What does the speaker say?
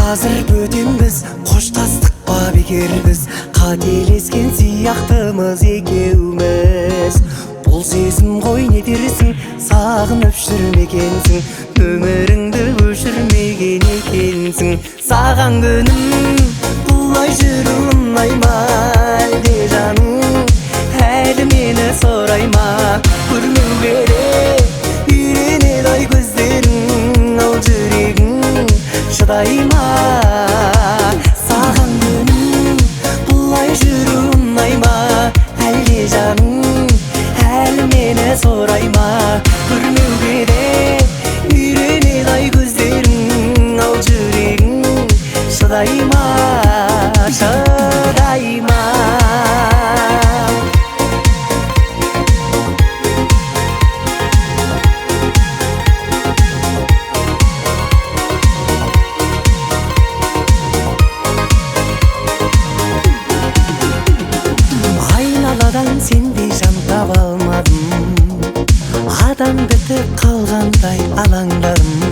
Азыр бөтенбіз, қоштастық па бекер біз, қателескен сияқтымыз екеуміз. Бұл сезім ғой не дерсің, сағынып жүрмегенсің, өміріңді өшірмеген екенсің. Саған күнім бұлай жүру ұнай ма, әлде жаным әлі мені сұрай ма? Көрмеуге де үйренеді ай көздерің, ал жүрегің шыдай ма? Саған күнім бұлай жүру ұнай ма, әлде жаным әлі мені сұрай ма? Көрмеуге де үйренеді ай көздерің, ал жүрегің шыдай ма, шыдай ма? Айналадан сендей жан таба алмадым, адам бітіп қалғандай алаңдадым.